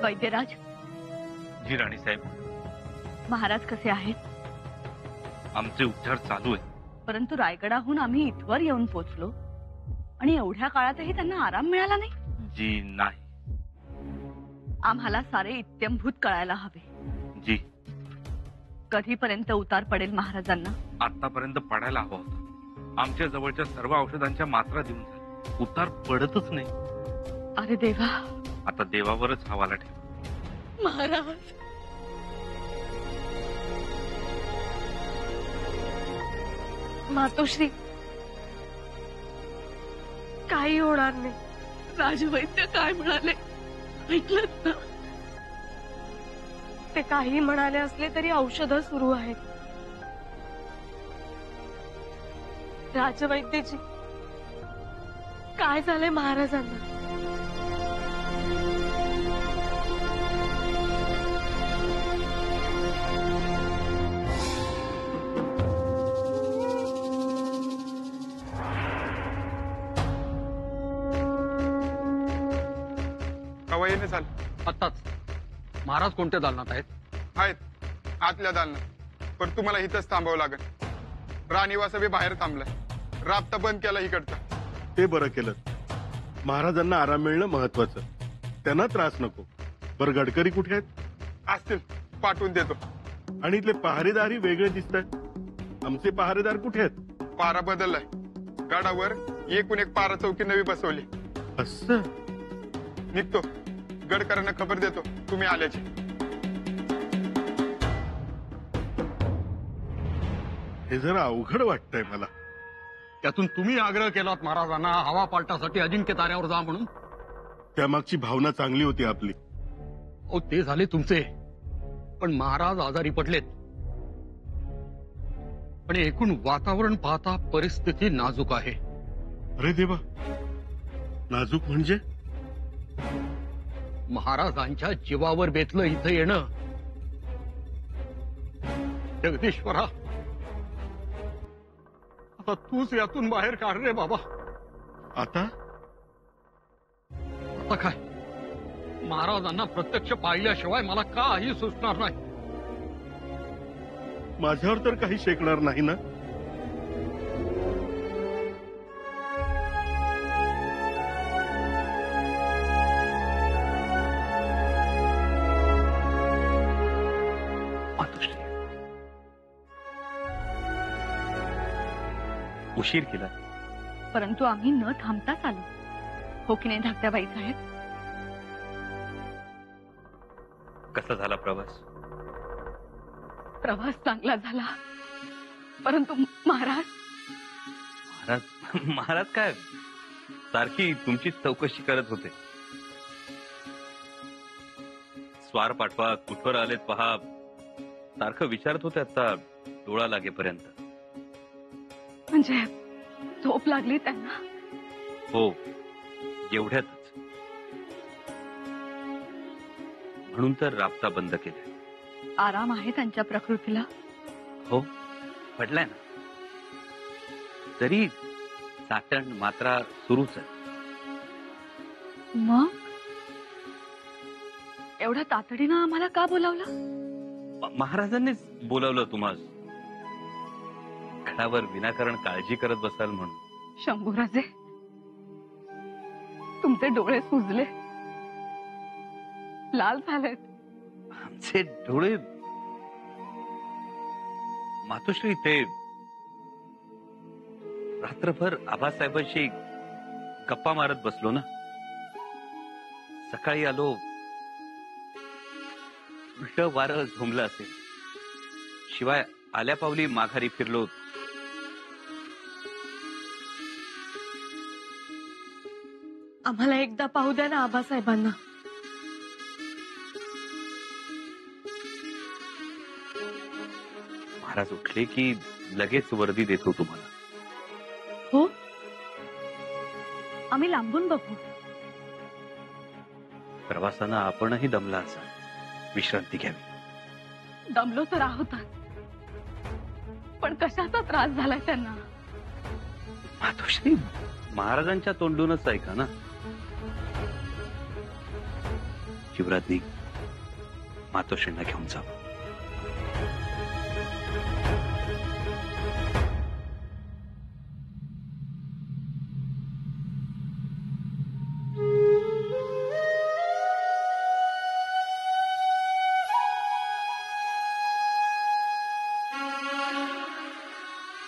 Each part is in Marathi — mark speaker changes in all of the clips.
Speaker 1: वैद्यराज,
Speaker 2: जी राणी साहेब,
Speaker 1: महाराज कसे आहेत?
Speaker 2: आमचे उपचार चालू आहेत.
Speaker 1: परंतु रायगडाहून आम्ही इथवर येऊन पोचलो आणि एवढ्या काळातही त्यांना आराम मिळाला नाही.
Speaker 2: जी नाही.
Speaker 1: आम्हाला सारे इत्यंभूत कळायला हवे.
Speaker 2: जी,
Speaker 1: कधीपर्यंत उतार पडेल महाराजांना?
Speaker 2: आतापर्यंत पडायला हवा होता. आमच्या जवळच्या सर्व औषधांच्या मात्रा देऊन झाल्या, उतार पडतच नाही.
Speaker 1: अरे देवा,
Speaker 2: आता देवावरच हवाला ठेवा.
Speaker 1: महाराज,
Speaker 3: मातोश्री, काही होणार नाही.
Speaker 1: राजवैद्य काय म्हणाले ऐकलत ना?
Speaker 3: ते काही म्हणाले असले तरी औषधं सुरू आहेत. राजवैद्यजी, काय झालंय महाराजांना?
Speaker 4: कवायेने चाल.
Speaker 5: आत्ताच. महाराज कोणत्या दालनात आहेत?
Speaker 4: आहेत आतल्या दालनात, पण तुम्हाला इथंच थांबावं लागेल. राणीवासबी बाहेर थांबलाय. राबता बंद केला इकडचा.
Speaker 6: ते बरं केलं. महाराजांना आराम मिळणं महत्वाचं, त्यांना त्रास नको. बरं, गडकरी कुठे आहेत?
Speaker 4: असतील, पाठवून देतो.
Speaker 6: आणि इथले पहारेदारही वेगळे दिसत आहेत. आमचे पहारेदार कुठे आहेत?
Speaker 4: पारा बदललाय. गडावर एकूण एक पारा चौकी नवी बसवली.
Speaker 6: असं?
Speaker 4: निघतो. गडकरांना खबर देतो तुम्ही आल्याची.
Speaker 6: हे जरा अवघड वाटतंय मला.
Speaker 5: त्यातून तुम्ही आग्रह केलात महाराजांना हवा पालटासाठी अजिंक्य ताऱ्यावर जा म्हणून.
Speaker 6: त्यामागची भावना चांगली होती आपली.
Speaker 5: ओ, ते झाले तुमचे, पण महाराज आजारी पडलेत. आणि एकूण वातावरण पाहता परिस्थिती नाजूक आहे.
Speaker 6: अरे देवा, नाजूक म्हणजे?
Speaker 5: महाराजांच्या जीवावर बेतलं इथं येणं. जगदीश्वरा, आता तूच यातून बाहेर काढ रे बाबा.
Speaker 6: आता
Speaker 5: आता काय, महाराजांना प्रत्यक्ष पाहिल्याशिवाय मला काही सुचणार नाही.
Speaker 6: माझ्यावर तर काही शेकणार नाही ना?
Speaker 2: उशीर केला,
Speaker 1: परंतु आम्ही न थांबताच आलो. हो की नाही धाकट्या बाई साहेब?
Speaker 2: कसा झाला प्रवास?
Speaker 1: प्रवास चांगला झाला, परंतु महाराज.
Speaker 2: महाराज महाराज काय सारखी तुमची चौकशी करत होते. स्वार पाठवा, कुठवर आलेत पहा, सारखं विचारत होते. आता डोळा लागेपर्यंत.
Speaker 1: म्हणजे झोप लागली त्यांना?
Speaker 2: हो, एवढ्यातच. म्हणून तर राबता बंद केलाय.
Speaker 1: आराम आहे त्यांच्या प्रकृतीला?
Speaker 2: हो, पडलाय ना. तरी साठण मात्रा सुरूच आहे.
Speaker 1: मग एवढ्या तातडीनं आम्हाला का बोलावलं?
Speaker 2: महाराजांनीच बोलावलं तुम्हाला. गडावर विनाकारण काळजी करत बसाल म्हणून.
Speaker 1: शंभूराजे, तुमचे डोळे सुजले, लाल झालेत.
Speaker 2: आमचे डोळे? मातोश्री, ते रात्रभर आबासाहेबांशी गप्पा मारत बसलो ना. सकाळी आलो, उलट वारं झोंबलं असेल. शिवाय आल्या पावली माघारी फिरलो.
Speaker 3: आम्हाला एकदा पाहू द्या ना आबासाहेबांना.
Speaker 2: महाराज उठले की लगेच वर्दी देतो तुम्हाला.
Speaker 1: हो, आम्ही लांबून बघू.
Speaker 2: प्रवासानं आपणही दमला असाल, विश्रांती घ्यावी.
Speaker 1: दमलो तर आहोतच, पण कशाचा त्रास झालाय त्यांना?
Speaker 2: मातोश्री, महाराजांच्या तोंडूनच ऐका ना. युवराजनी मातोश्रींना घेऊन जावं.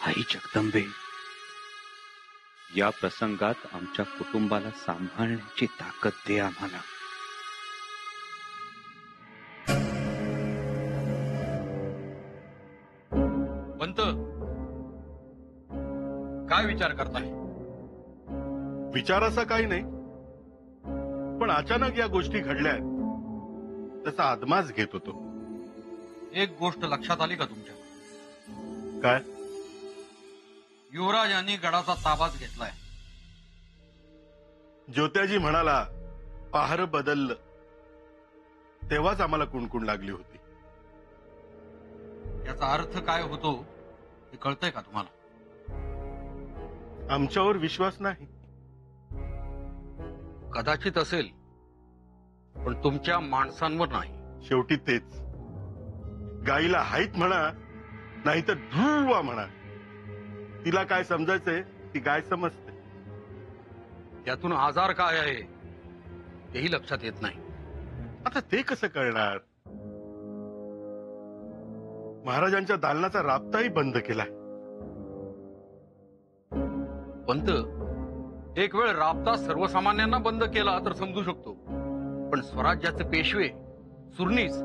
Speaker 2: आई जगदंबे, या प्रसंगात आमच्या कुटुंबाला सांभाळण्याची ताकद दे आम्हाला.
Speaker 5: पंत, काय विचार करताय?
Speaker 6: विचार असा काही नाही, पण अचानक या गोष्टी घडल्या त्याचा आदमास घेत होतो.
Speaker 5: एक गोष्ट लक्षात आली का तुमच्या?
Speaker 6: काय?
Speaker 5: युवराज यांनी गडाचा ताबाच घेतलाय.
Speaker 6: ज्योत्याजी म्हणाला पहार बदललं, तेव्हाच आम्हाला कुणकुण लागली होती.
Speaker 5: याचा अर्थ काय होतो हे कळतंय का तुम्हाला?
Speaker 6: आमच्यावर विश्वास नाही.
Speaker 5: कदाचित असेल, पण तुमच्या माणसांवर नाही.
Speaker 6: शेवटी तेच, गाईला हाईत म्हणा नाही तर ढुळवा म्हणा, तिला काय समजायचंय ती गाय समजते.
Speaker 5: यातून आजार काय आहे तेही लक्षात येत नाही.
Speaker 6: आता ते कसं कळणार? महाराजांच्या दालनाचा राबताही बंद केलाय.
Speaker 5: पंत, एक वेळ राबता सर्वसामान्यांना बंद केला तर समजू शकतो, पण स्वराज्याचे पेशवे, सुरनीस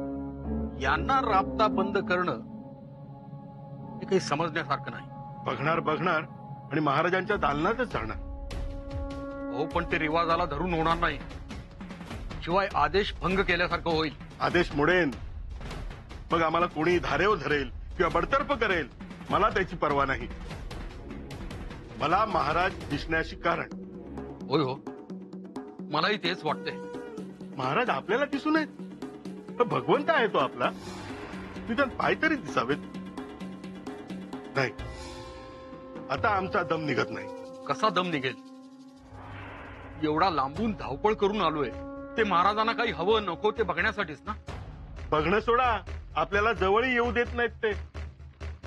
Speaker 5: यांना राबता बंद करणं हे काही समजण्यासारखं नाही.
Speaker 6: बघणार आणि महाराजांच्या दालनातच जाणार.
Speaker 5: हो, पण ते रिवाजाला धरून होणार नाही. शिवाय आदेश भंग केल्यासारखं होईल.
Speaker 6: आदेश मोडेन, मग आम्हाला कोणी धारेव धरेल किंवा बडतर्फ करेल, मला त्याची पर्वा नाही. मला महाराज दिसण्याशी कारण.
Speaker 5: होय हो, मलाही तेच वाटतंय.
Speaker 6: महाराज आपल्याला दिसू नयेत, पण भगवंत आहे तो आपला, निदान पाय तरी दिसावेत. नाही, आता आमचा दम निघत नाही.
Speaker 5: कसा दम निघेल? एवढा लांबून धावपळ करून आलोय ते महाराजांना काही हवं नको ते बघण्यासाठीच ना.
Speaker 6: बघणं सोडा, आपल्याला जवळही येऊ देत नाहीत ते.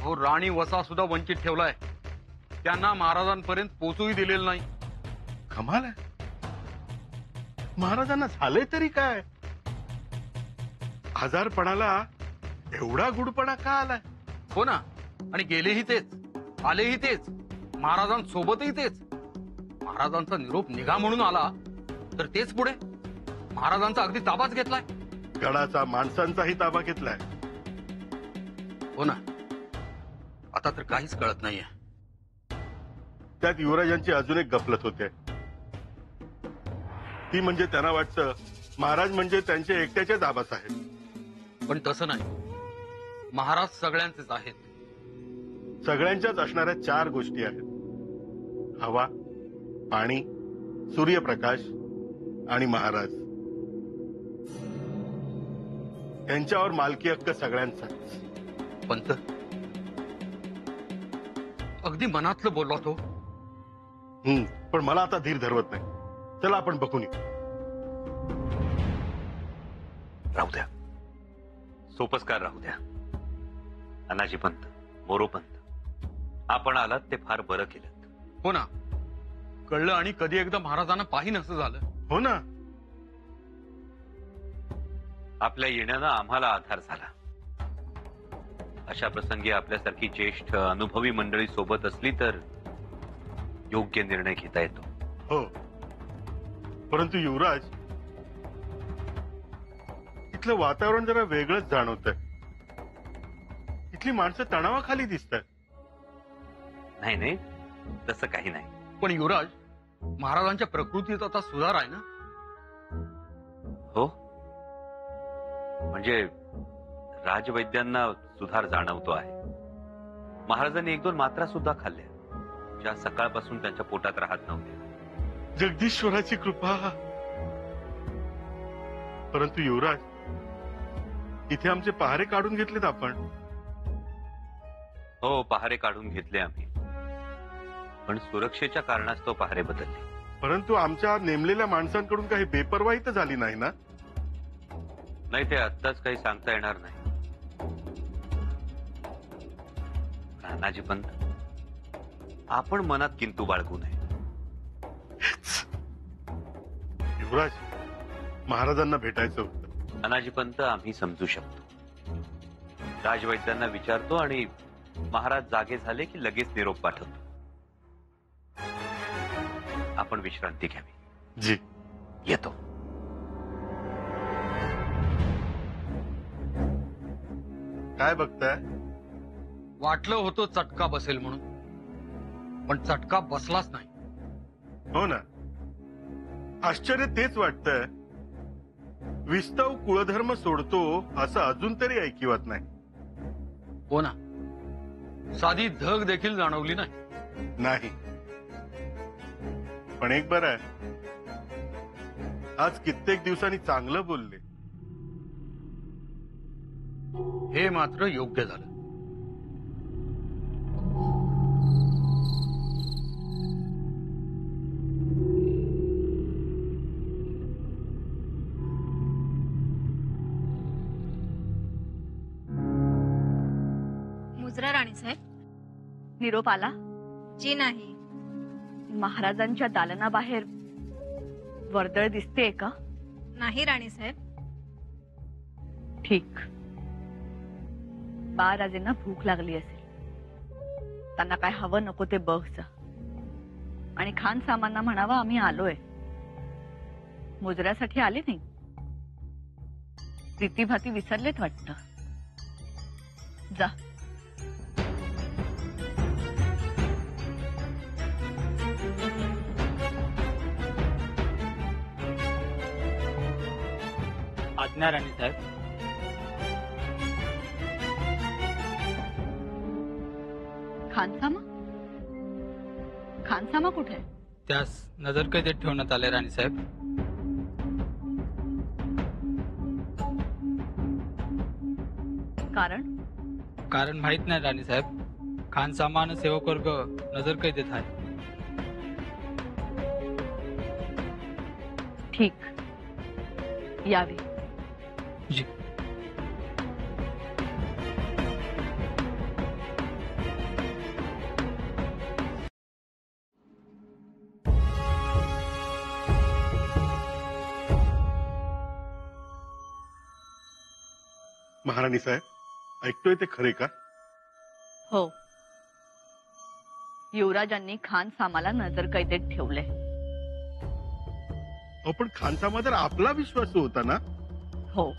Speaker 5: हो, राणी वसा सुद्धा वंचित ठेवलाय. त्यांना महाराजांपर्यंत पोचूही दिलेलं नाही.
Speaker 6: कमाल आहे. महाराजांना झालंय तरी काय? आजारपणाला एवढा गुडपणा का आलाय?
Speaker 5: हो ना, आणि गेलेही तेच, आलेही तेच, महाराजांसोबतही तेच. महाराजांचा निरोप निघा म्हणून आला तर तेच पुढे महाराजांचा अगदी ताबाच घेतलाय.
Speaker 6: गडाचा, माणसांचाही ताबा घेतलाय.
Speaker 5: हो ना, आता तर काहीच कळत नाहीये.
Speaker 6: त्यात युवराजांची अजून एक गफलत होते. ती म्हणजे त्यांना वाटतं महाराज म्हणजे त्यांच्या एकट्याच्या ताब्यात आहेत.
Speaker 5: पण तसं नाही, महाराज सगळ्यांचेच आहेत.
Speaker 6: सगळ्यांच्याच असणाऱ्या 4 गोष्टी आहेत: हवा, पाणी, सूर्यप्रकाश आणि महाराज. त्यांच्यावर मालकी हक्क सगळ्यांचा.
Speaker 5: पंत, अगदी मनातलं बोलला तो.
Speaker 6: पण मला आता धीर धरवत नाही. चला आपण बघून येऊ.
Speaker 2: राहू द्या, सोपस्कार राहू द्या. अनाजी पंत, मोरो पंत, आपण आलात ते फार बरं केलं.
Speaker 5: हो ना, कळलं. आणि कधी एकदा महाराजांना पाहिन असं झालं.
Speaker 6: हो ना,
Speaker 2: आपल्या येण्यानं आम्हाला आधार झाला. अशा प्रसंगी आपल्यासारखी ज्येष्ठ अनुभवी मंडळी सोबत असली तर योग्य निर्णय घेता येतो.
Speaker 6: हो, परंतु युवराज, इथलं वातावरण जरा वेगळंच जाणवतंय. इथली माणसं तणावाखाली दिसतात.
Speaker 2: नाही नाही, तसं काही नाही.
Speaker 5: पण युवराज, महाराजांच्या प्रकृतीत आता सुधार आहे ना?
Speaker 2: हो, म्हणजे राजवैद्यांना सुधार जाणवतो आहे. महाराजांनी 1-2 मात्रा सुद्धा खाल्ल्या, ज्या सकाळपासून त्यांच्या पोटात राहत नव्हत्या.
Speaker 6: जगदीश्वराची कृपा. परंतु युवराज, इथे आमचे पहारे काढून घेतलेत आपण.
Speaker 2: हो, पहारे काढून घेतले आम्ही, पण सुरक्षेच्या कारणास्तव पहारे बदलले.
Speaker 6: परंतु आमच्या नेमलेल्या माणसांकडून काही बेपर्वाही तर झाली नाही ना?
Speaker 2: नाही, ते आत्ताच काही सांगता येणार नाही. नानाजी पंत, आपण मनात किंतु बाळगू नये.
Speaker 6: युवराज, महाराजांना भेटायचं होतं.
Speaker 2: नानाजी पंत, आम्ही समजू शकतो. राजवैद्यांना विचारतो आणि महाराज जागे झाले की लगेच निरोप पाठवतो. आपण विश्रांती घ्यावी.
Speaker 6: जी.
Speaker 2: येतो.
Speaker 6: काय बघताय?
Speaker 5: वाटलं होतं चटका बसेल म्हणून, पण चटका बसलाच नाही.
Speaker 6: हो ना, आश्चर्य तेच वाटतंय. विस्तव कुळधर्म सोडतो असं अजून तरी ऐकिवत नाही.
Speaker 5: हो ना, साधी धग देखील जाणवली नाही.
Speaker 6: नाही, पण एक बरं आहे, आज कित्येक दिवसांनी चांगलं बोलले.
Speaker 5: हे मात्र योग्य झालं.
Speaker 3: मुजरा राणी साहेब.
Speaker 1: निरोप आला?
Speaker 3: जी नाही.
Speaker 1: महाराजांच्या दालनाबाहेर वर्दळ दिसतेय का?
Speaker 3: नाही राणी साहेब.
Speaker 1: ठीक. बाळराजेंना भूक लागली असेल. त्यांना काय हवं नको ते बघ जा. आणि खान सामांना म्हणावं आम्ही आलोय. मुजऱ्यासाठी आले नाही. प्रीतीभाती विसरलेत वाटतं. जा.
Speaker 7: आज्ञा राणी साहेब.
Speaker 1: खानसामा? खानसामा कुठे आहे?
Speaker 7: त्यास नजरकैदेत ठेवण्यात आले राणी साहेब. कारण माहित नाही राणी साहेब. खानसामा आणि सेवक वर्ग नजरकैदेत आहे.
Speaker 1: ठीक. यावे.
Speaker 7: जी.
Speaker 6: महाराणी साहेब, ऐकतोय ते खरे का?
Speaker 1: हो. युवराजांनी खान सामाला नजरकैदेत ठेवले.
Speaker 6: पण खानसामा तर आपला विश्वास होता ना?
Speaker 1: हो.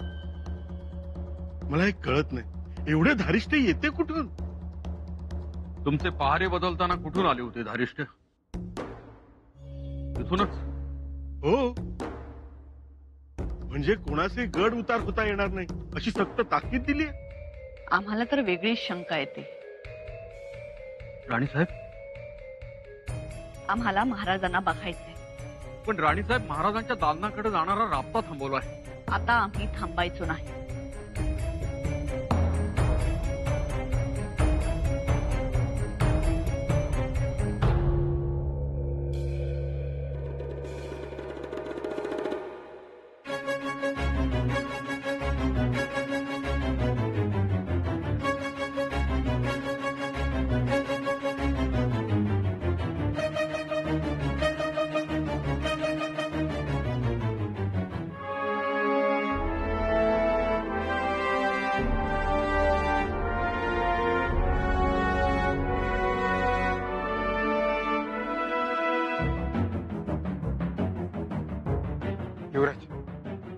Speaker 6: मला हे कळत नाही, एवढे धारिष्ट येते कुठून?
Speaker 5: तुमचे पहारे बदलताना कुठून आले होते धारिष्ट? तिथूनच.
Speaker 6: हो, म्हणजे कोणाचे गड उतार होता येणार नाही अशी सक्त ताकीद दिली.
Speaker 1: आम्हाला तर वेगळीच शंका येते.
Speaker 5: राणीसाहेब,
Speaker 1: आम्हाला महाराजांना बघायचे.
Speaker 5: पण राणीसाहेब, महाराजांच्या दालनाकडे जाणारा राबता थांबवला आहे.
Speaker 1: आता आम्ही थांबायचो नाही.
Speaker 4: युवराज,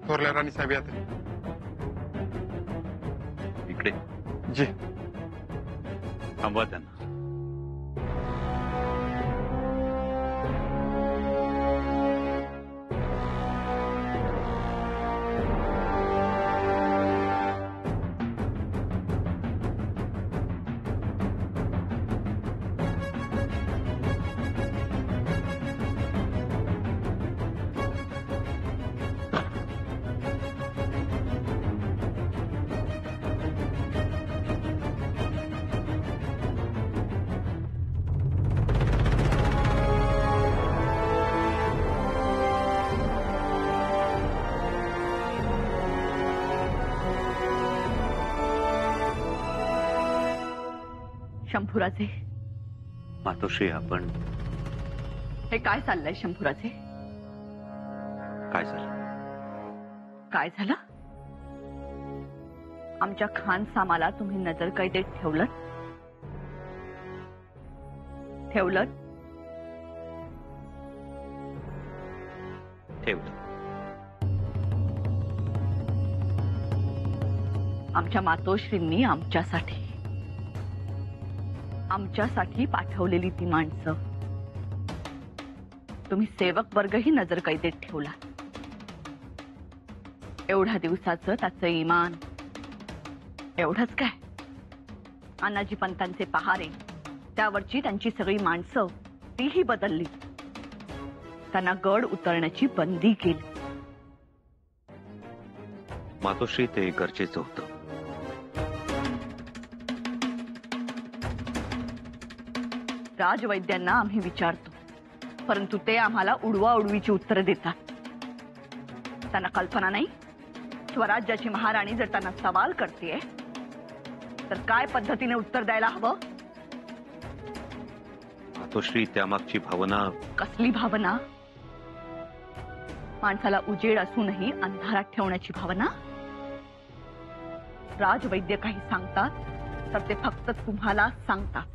Speaker 4: थोरल्या राणी साहेब येते.
Speaker 2: इकडे
Speaker 4: जी.
Speaker 2: थांबवा त्यांना.
Speaker 1: शंभूराजे,
Speaker 2: मातोश्री आपण
Speaker 1: हे काय चाललंय शंभूराजे?
Speaker 2: काय झालं?
Speaker 1: काय झालं? आमच्या खान सामाला तुम्ही नजर कैदेत ठेवलं? ठेवलं?
Speaker 2: ठेवलं.
Speaker 1: आमच्या मातोश्रींनी आमच्यासाठी पाठवलेली ती माणसं तुम्ही सेवक वर्गही नजर कैदेत ठेवला. एवढ्या दिवसाचं त्याचं इमान, एवढंच काय? अण्णाजी पंतांचे पहारे, त्यावरची त्यांची सगळी माणसं तीही बदलली. त्यांना गड उतरण्याची बंदी केली.
Speaker 2: मातोश्री ते गरजेचं होतं.
Speaker 1: राजवैद्यांना आम्ही विचारतो, परंतु ते आम्हाला उडवाउडवीची उत्तरं देतात. त्यांना कल्पना नाही, स्वराज्याची महाराणी जर त्यांना सवाल करतेय तर काय पद्धतीने उत्तर द्यायला हवं?
Speaker 2: मातोश्री त्यामागची भावना.
Speaker 1: कसली भावना? माणसाला उजेड असूनही अंधारात ठेवण्याची भावना? राजवैद्य काही सांगतात तर ते फक्त तुम्हाला सांगतात.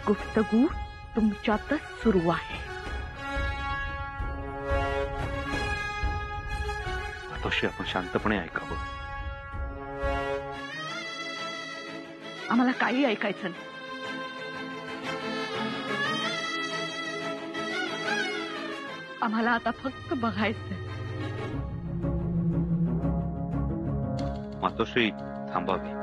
Speaker 1: गुफ्तगू तुमच्यातच सुरू आहे.
Speaker 2: मातोश्री आपण शांतपणे ऐकावं.
Speaker 1: आम्हाला काही ऐकायचं नाही. आम्हाला आता फक्त बघायचंय.
Speaker 2: मातोश्री थांबावी.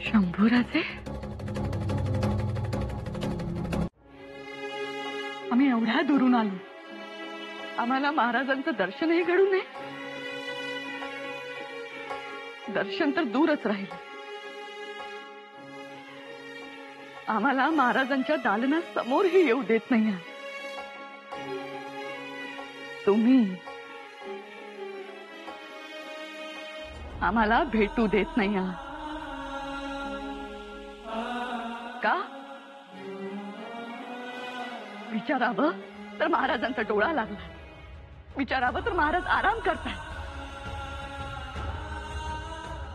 Speaker 1: शंभूराजे, आम्ही एवढ्या दुरून आलो, आम्हाला महाराजांचं दर्शनही घडू नये. दर्शन तर दूरच राहील. आम्हाला महाराजांच्या दालनासमोरही येऊ देत नाही. तुम्ही आम्हाला भेटू देत नाही आहात का? विचारावं तर महाराजांचा डोळा लागला. विचारावं तर महाराज आराम करताय.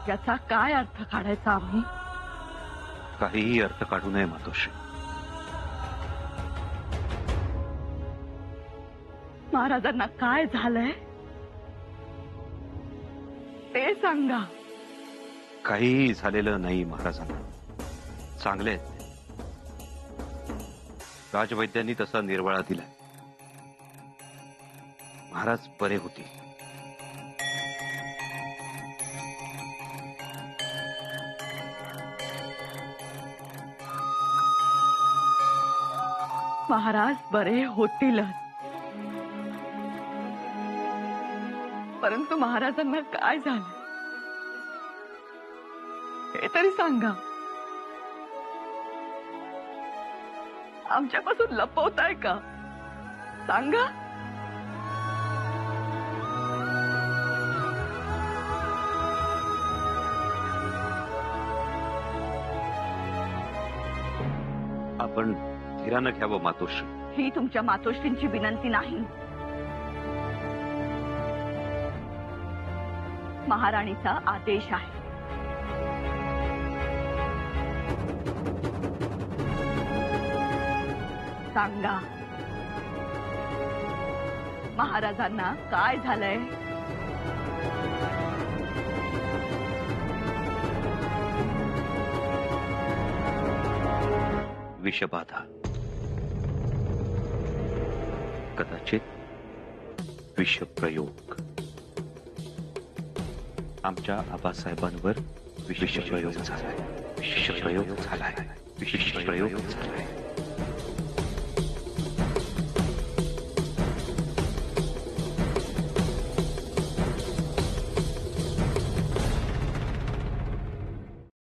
Speaker 1: याचा काय अर्थ काढायचा आम्ही?
Speaker 2: काहीही अर्थ काढू नये मातोश्री.
Speaker 1: महाराजांना काय झालंय ते सांगा.
Speaker 2: काहीही झालेलं नाही महाराजांना. चांगले आहेत. राजवैद्यांनी तसा निर्वाळा दिलाय. महाराज बरे होतील.
Speaker 1: महाराज बरे होतीलच, परंतु महाराजांना काय झालं हे तरी सांगा. आमच्यापासून लपवताय का? सांगा.
Speaker 2: आपण धीरानं घ्यावं मातोश्री.
Speaker 1: ही तुमच्या मातोश्रींची विनंती नाही. महाराणीचा आदेश आहे. सांगा, महाराजांना काय झालंय?
Speaker 2: विषबाधा, कदाचित विषप्रयोग. आमच्या आबासाहेबांवर विषप्रयोग झालाय. विषप्रयोग झालाय. विषप्रयोग झालाय.